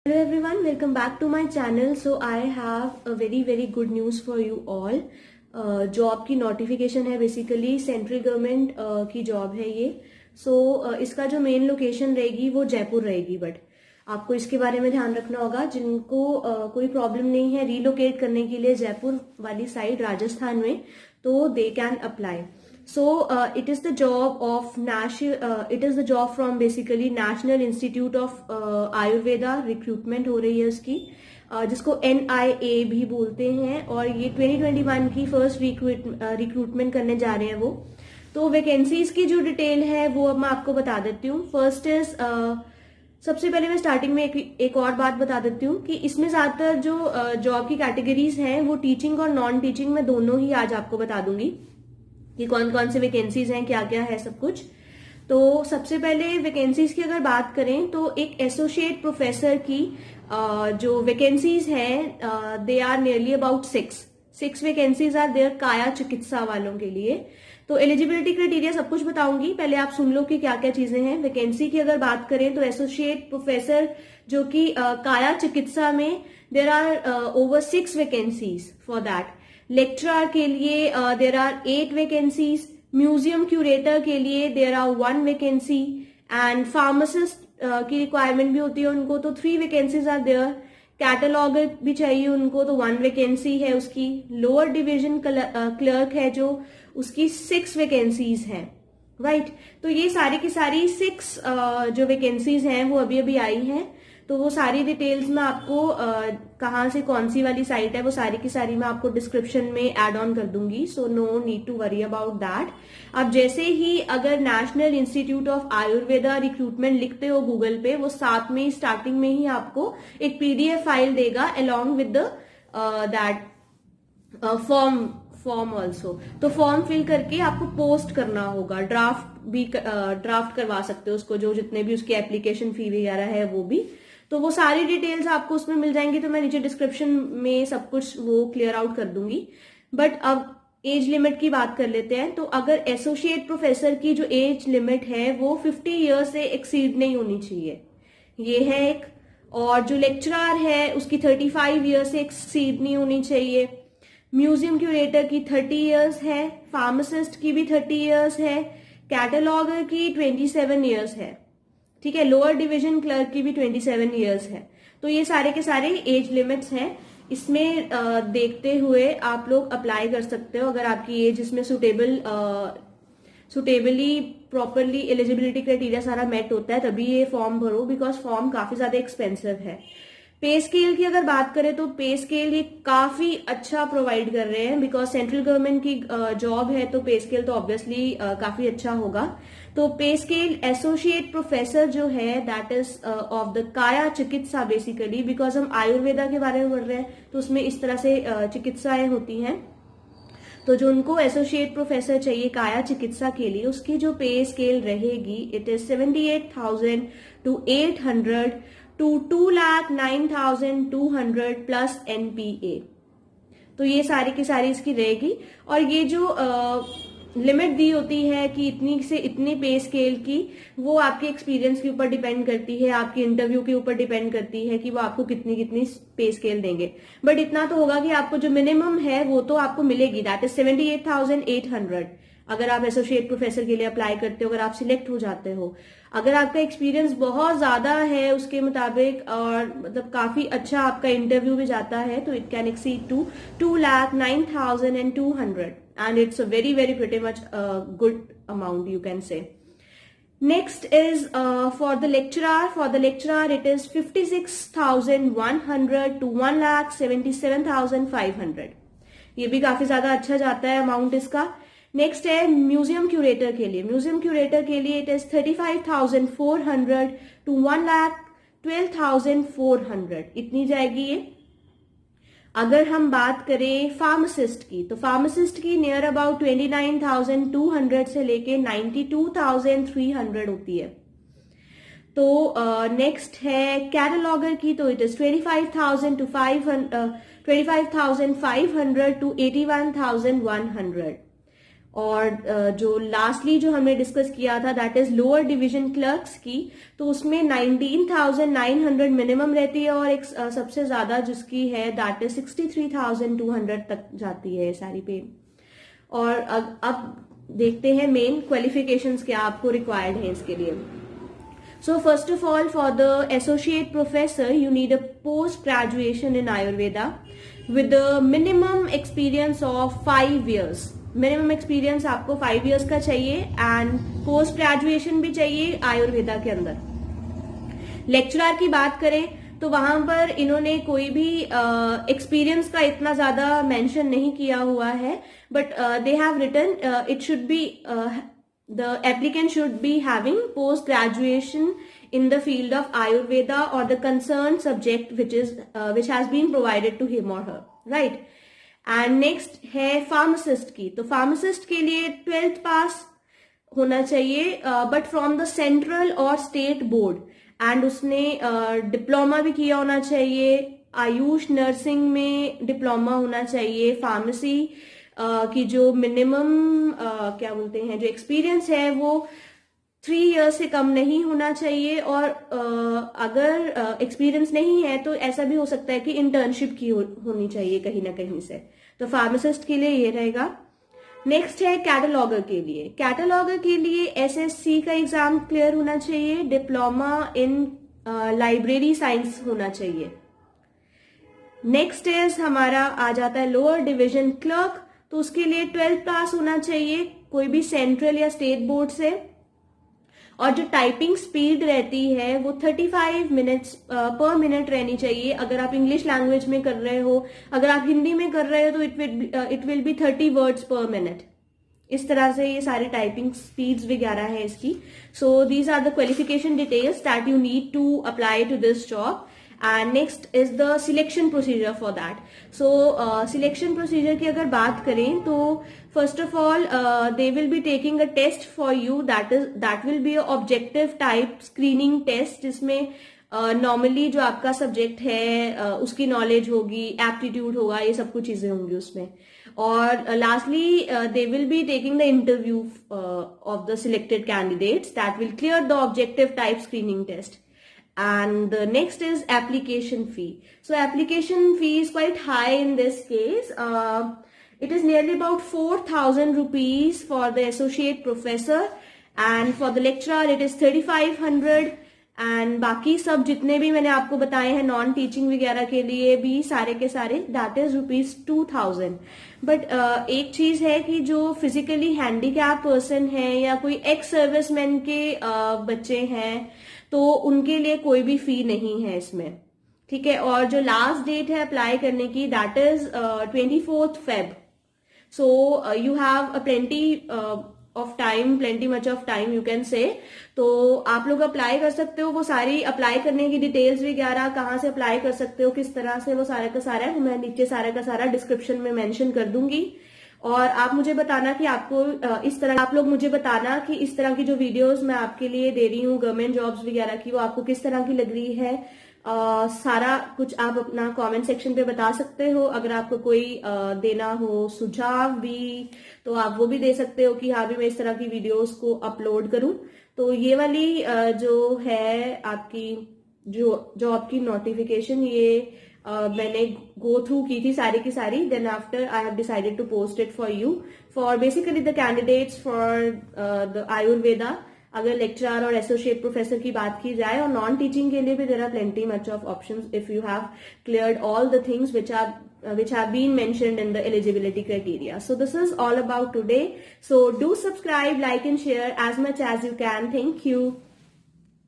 Hello everyone, welcome back to my channel. So I have a very good news for you all. Job की notification है, basically central government की job है ये. सो इसका जो main location रहेगी वो जयपुर रहेगी. बट आपको इसके बारे में ध्यान रखना होगा, जिनको कोई प्रॉब्लम नहीं है रीलोकेट करने के लिए जयपुर वाली साइड राजस्थान में, तो they can apply. So it is the job of it is the job from basically National Institute of Ayurveda. Recruitment हो रही है उसकी, जिसको NIA भी बोलते हैं, और ये 2021 की फर्स्ट रिक्रूटमेंट करने जा रहे हैं वो. तो वैकेंसीज की जो डिटेल है वो अब मैं आपको बता देती हूँ. फर्स्ट इज सबसे पहले मैं स्टार्टिंग में एक और बात बता देती हूँ कि इसमें ज्यादातर जो जॉब की कैटेगरीज हैं वो टीचिंग और नॉन टीचिंग में दोनों ही आज आपको बता दूंगी कि कौन कौन से वैकेंसीज हैं, क्या क्या है सब कुछ. तो सबसे पहले वैकेंसीज की अगर बात करें तो एक एसोसिएट प्रोफेसर की जो वैकेंसीज हैं they are nearly about 6 vacancies are there काया चिकित्सा वालों के लिए. तो एलिजिबिलिटी क्राइटेरिया सब कुछ बताऊंगी, पहले आप सुन लो कि क्या क्या चीजें हैं. वैकेंसी की अगर बात करें तो एसोसिएट प्रोफेसर जो कि काया चिकित्सा में there are over 6 vacancies for that. Lecturer के लिए there are 8 vacancies. Museum curator के लिए there are 1 vacancy. And pharmacist की रिक्वायरमेंट भी होती है उनको, तो 3 वैकेंसीज आर देयर. कैटलॉगर भी चाहिए उनको, तो 1 वैकेंसी है उसकी. लोअर डिवीजन क्लर्क है जो, उसकी 6 वैकेंसीज हैं. राइट. तो ये सारी की सारी 6 जो वैकेंसीज हैं वो अभी अभी आई हैं. तो वो सारी डिटेल्स में आपको कहाँ से कौन सी वाली साइट है वो सारी की सारी मैं आपको डिस्क्रिप्शन में ऐड ऑन कर दूंगी. So no need to worry about that. अब जैसे ही अगर national institute of Ayurveda recruitment लिखते हो गूगल पे, वो साथ में ही स्टार्टिंग में ही आपको एक PDF फाइल देगा along with that form also. तो फॉर्म फिल करके आपको पोस्ट करना होगा. ड्राफ्ट करवा सकते हो उसको, जो जितने भी उसकी एप्लीकेशन फी वगैरह है वो भी. तो वो सारी डिटेल्स आपको उसमें मिल जाएंगी. तो मैं नीचे डिस्क्रिप्शन में सब कुछ वो क्लियर आउट कर दूंगी. बट अब एज लिमिट की बात कर लेते हैं. तो अगर एसोसिएट प्रोफेसर की जो एज लिमिट है वो 50 ईयर्स से एक्सीड नहीं होनी चाहिए, ये है एक. और जो लेक्चरर है उसकी 35 ईयर्स से एक्सीड नहीं होनी चाहिए. म्यूजियम क्यूरेटर की 30 ईयर्स है. फार्मासिस्ट की भी 30 ईयर्स है. कैटलॉगर की 27 ईयर्स है. ठीक है. लोअर डिवीजन क्लर्क की भी 27 ईयर्स है. तो ये सारे के सारे एज लिमिट्स हैं. इसमें देखते हुए आप लोग अप्लाई कर सकते हो अगर आपकी एज इसमें सुटेबली प्रॉपरली एलिजिबिलिटी क्राइटेरिया सारा मेट होता है, तभी ये फॉर्म भरो, बिकॉज फॉर्म काफी ज्यादा एक्सपेंसिव है. पे स्केल की अगर बात करें तो पे स्केल ये काफी अच्छा प्रोवाइड कर रहे हैं, बिकॉज सेंट्रल गवर्नमेंट की जॉब है तो पे स्केल तो ऑब्वियसली काफी अच्छा होगा. तो पे स्केल एसोसिएट प्रोफेसर जो है दैट इज ऑफ द काया चिकित्सा बेसिकली, बिकॉज हम आयुर्वेदा के बारे में पढ़ रहे हैं तो उसमें इस तरह से चिकित्साएं होती हैं. तो जो उनको एसोसिएट प्रोफेसर चाहिए काया चिकित्सा के लिए, उसकी जो पे स्केल रहेगी it is 78,000 to 800 to 2,09,200 plus NPA. तो ये सारी की सारी इसकी रहेगी. और ये जो लिमिट दी होती है कि इतनी से इतनी पे स्केल की, वो आपके एक्सपीरियंस के ऊपर डिपेंड करती है, आपके इंटरव्यू के ऊपर डिपेंड करती है कि वो आपको कितनी कितनी पे स्केल देंगे. बट इतना तो होगा कि आपको जो मिनिमम है वो तो आपको मिलेगी, दैट इज 78,800. अगर आप एसोसिएट प्रोफेसर के लिए अप्लाई करते हो, अगर आप सिलेक्ट हो जाते हो, अगर आपका एक्सपीरियंस बहुत ज्यादा है उसके मुताबिक और मतलब काफी अच्छा आपका इंटरव्यू भी जाता है, तो it can exceed to 2,09,200 and it's a very pretty much good amount you can say. Next is for the lecturer. For the lecturer it is 56,100 to 1,77,500. ये भी काफी ज्यादा अच्छा जाता है अमाउंट इसका. नेक्स्ट है म्यूजियम क्यूरेटर के लिए. म्यूजियम क्यूरेटर के लिए इट इज 35,400 to 1,12,400. इतनी जाएगी ये. अगर हम बात करें फार्मासिस्ट की, तो फार्मासिस्ट की नियर अबाउट 29,200 से लेके 92,300 होती है. तो नेक्स्ट है कैटलॉगर की, तो इट इज 25,500 to 81,100. और जो लास्टली जो हमने डिस्कस किया था that is lower division clerks की, तो उसमें 19,900 मिनिमम रहती है और एक सबसे ज्यादा जिसकी है दैट इज 63,200 तक जाती है सारी पे। और अब देखते हैं मेन क्वालिफिकेशंस क्या आपको रिक्वायर्ड है इसके लिए। So first of all, for the associate professor, you need a post graduation in Ayurveda with a minimum experience of 5 years. Minimum experience आपको 5 years का चाहिए and post graduation भी चाहिए आयुर्वेदा के अंदर। लेक्चरर की बात करें तो वहां पर इन्होंने कोई भी एक्सपीरियंस का इतना ज्यादा मेंशन नहीं किया हुआ है, but they have written it should be the applicant should be having post graduation in the field of Ayurveda or the concerned subject which has been provided to him or her, right? And next है pharmacist की, तो pharmacist के लिए 12th पास होना चाहिए but from the central और state board, and उसने diploma भी किया होना चाहिए। आयुष नर्सिंग में डिप्लोमा होना चाहिए। फार्मेसी की जो मिनिमम क्या बोलते हैं जो एक्सपीरियंस है वो 3 years से कम नहीं होना चाहिए, और अगर एक्सपीरियंस नहीं है तो ऐसा भी हो सकता है कि इंटर्नशिप की होनी चाहिए कहीं ना कहीं से। तो फार्मासिस्ट के लिए ये रहेगा। नेक्स्ट है कैटलॉगर के लिए। कैटलॉगर के लिए एसएससी का एग्जाम क्लियर होना चाहिए, डिप्लोमा इन लाइब्रेरी साइंस होना चाहिए। नेक्स्ट इज हमारा आ जाता है लोअर डिवीजन क्लर्क, तो उसके लिए 12th पास होना चाहिए कोई भी सेंट्रल या स्टेट बोर्ड से, और जो टाइपिंग स्पीड रहती है वो 35 मिनट्स पर मिनट रहनी चाहिए। अगर आप इंग्लिश लैंग्वेज में कर रहे हो, अगर आप हिंदी में कर रहे हो तो इट विल बी 30 वर्ड्स पर मिनट। इस तरह से ये सारी टाइपिंग स्पीड्स वगैरह है इसकी। So these are the qualification details that you need to apply to this job. And next is the selection procedure for that. So selection procedure की अगर बात करें तो first of all they will be taking a test for you, that will be objective type screening test, जिसमें normally जो आपका subject है उसकी नॉलेज होगी, एप्टीट्यूड होगा, ये सब कुछ चीजें होंगी उसमें। और lastly they will be taking the interview of the selected candidates that will clear the objective type screening test. And the next is application fee. So application fee is quite high in this case. It is nearly about 4,000 rupees for the associate professor, and for the lecturer it is 3,500, and बाकी सब जितने भी मैंने आपको बताए हैं non teaching वगैरह के लिए भी सारे के सारे दैट इज ₹2,000। बट एक चीज है कि जो फिजिकली हैंडीकैप पर्सन है या कोई एक्स सर्विसमैन के बच्चे हैं तो उनके लिए कोई भी फी नहीं है इसमें, ठीक है। और जो लास्ट डेट है अप्लाई करने की that is 24th Feb। So you have a plenty of time, plenty much of time you can say. तो आप लोग अप्लाई कर सकते हो। वो सारी अप्लाई करने की डिटेल्स वगैरह कहाँ से अप्लाई कर सकते हो, किस तरह से, वो सारा का सारा मैं नीचे सारा का सारा डिस्क्रिप्शन में मेंशन कर दूंगी। और आप मुझे बताना कि आपको आप लोग मुझे बताना कि इस तरह की जो वीडियोस मैं आपके लिए दे रही हूँ गवर्नमेंट जॉब्स वगैरह की, वो आपको किस तरह की लग रही है। सारा कुछ आप अपना कमेंट सेक्शन पे बता सकते हो। अगर आपको कोई देना हो सुझाव भी तो आप वो भी दे सकते हो कि हाँ भी मैं इस तरह की वीडियोस को अपलोड करूं। तो ये वाली जो है आपकी जो जॉब की नोटिफिकेशन, ये मैंने गो थ्रू की थी सारी की सारी, then after I have decided to post it for you for basically the candidates for the Ayurveda. अगर लेक्चरर और एसोसिएट प्रोफेसर की बात की जाए, और नॉन टीचिंग के लिए भी there are plenty much of options if you have cleared all the things which have been mentioned in the eligibility criteria. So this is all about today. So do subscribe, like and share as much as you can. Thank you.